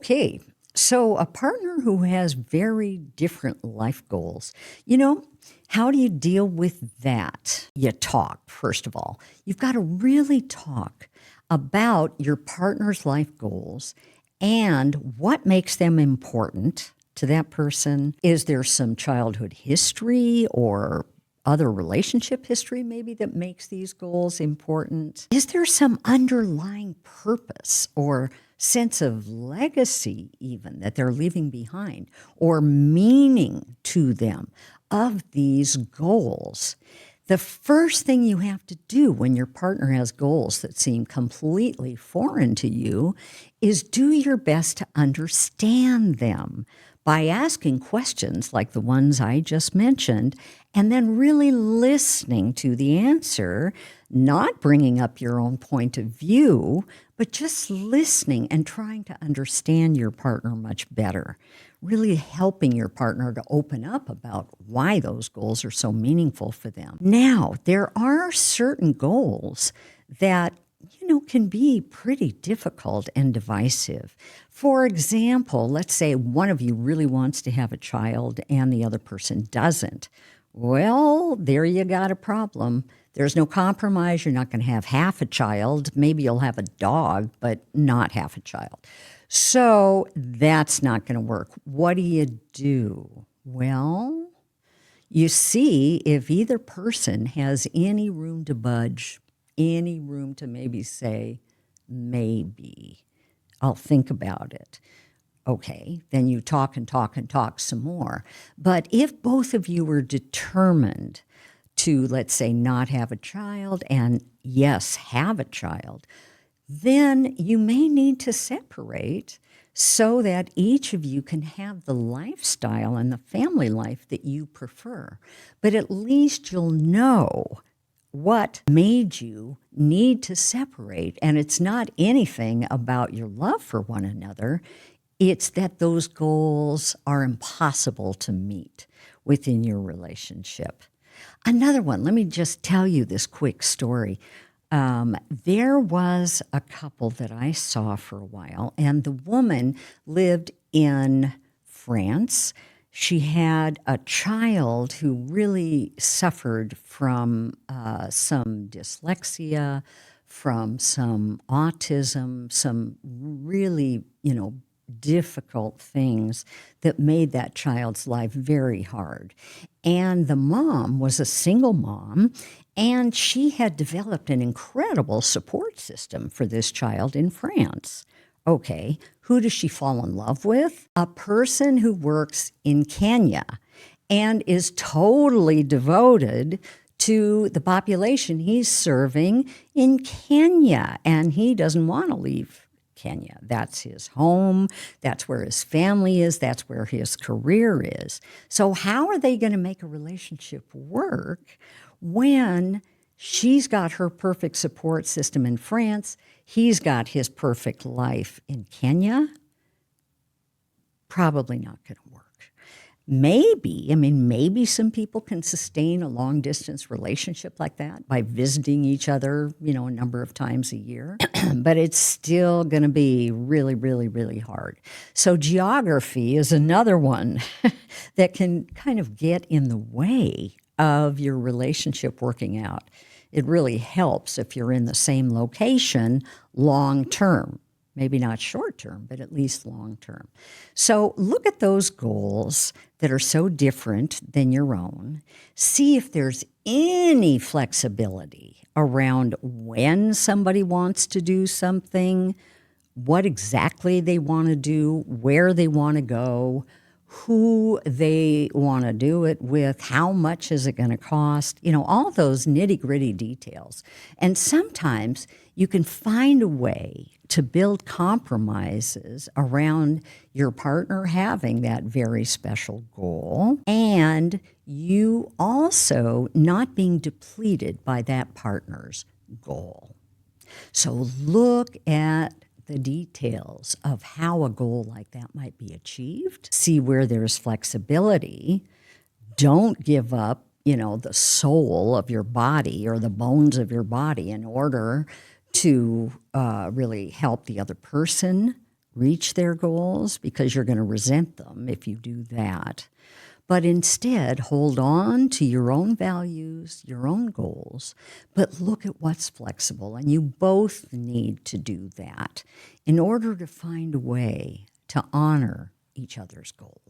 Okay, so a partner who has very different life goals, how do you deal with that? You talk, first of all. You've got to really talk about your partner's life goals and what makes them important to that person. Is there some childhood history or other relationship history maybe that makes these goals important? Is there some underlying purpose or sense of legacy even that they're leaving behind or meaning to them of these goals? The first thing you have to do when your partner has goals that seem completely foreign to you is do your best to understand them by asking questions like the ones I just mentioned, and then really listening to the answer, not bringing up your own point of view, but just listening and trying to understand your partner much better, really helping your partner to open up about why those goals are so meaningful for them. Now, there are certain goals that can be pretty difficult and divisive. For example, let's say one of you really wants to have a child and the other person doesn't. Well, there you got a problem. There's no compromise. You're not going to have half a child. Maybe you'll have a dog, but not half a child. So that's not going to work. What do? Well, you see if either person has any room to budge, any room to maybe say, maybe, I'll think about it. Okay, then you talk and talk and talk some more. But if both of you were determined to, let's say, not have a child and yes, have a child, then you may need to separate so that each of you can have the lifestyle and the family life that you prefer. But at least you'll know what made you need to separate. And it's not anything about your love for one another. It's that those goals are impossible to meet within your relationship. Another one, let me just tell you this quick story. There was a couple that I saw for a while, and the woman lived in France. She had a child who really suffered from some dyslexia, from some autism, some really, difficult things that made that child's life very hard. And the mom was a single mom, and she had developed an incredible support system for this child in France. Okay, who does she fall in love with? A person who works in Kenya and is totally devoted to the population he's serving in Kenya, and he doesn't want to leave Kenya. That's his home. That's where his family is. That's where his career is. So how are they going to make a relationship work when she's got her perfect support system in France, he's got his perfect life in Kenya? Probably not going to work. Maybe some people can sustain a long-distance relationship like that by visiting each other, a number of times a year. But it's still going to be really, really, really hard. So geography is another one that can kind of get in the way of your relationship working out. It really helps if you're in the same location long-term. Maybe not short-term, but at least long-term. So look at those goals that are so different than your own. See if there's any flexibility around when somebody wants to do something, what exactly they want to do, where they want to go, who they want to do it with, how much is it going to cost, all those nitty-gritty details. And sometimes you can find a way to build compromises around your partner having that very special goal, and you also not being depleted by that partner's goal. So look at the details of how a goal like that might be achieved. See where there's flexibility. Don't give up, the soul of your body or the bones of your body in order to really help the other person reach their goals because you're going to resent them if you do that. But instead, hold on to your own values, your own goals, but look at what's flexible. And you both need to do that in order to find a way to honor each other's goals.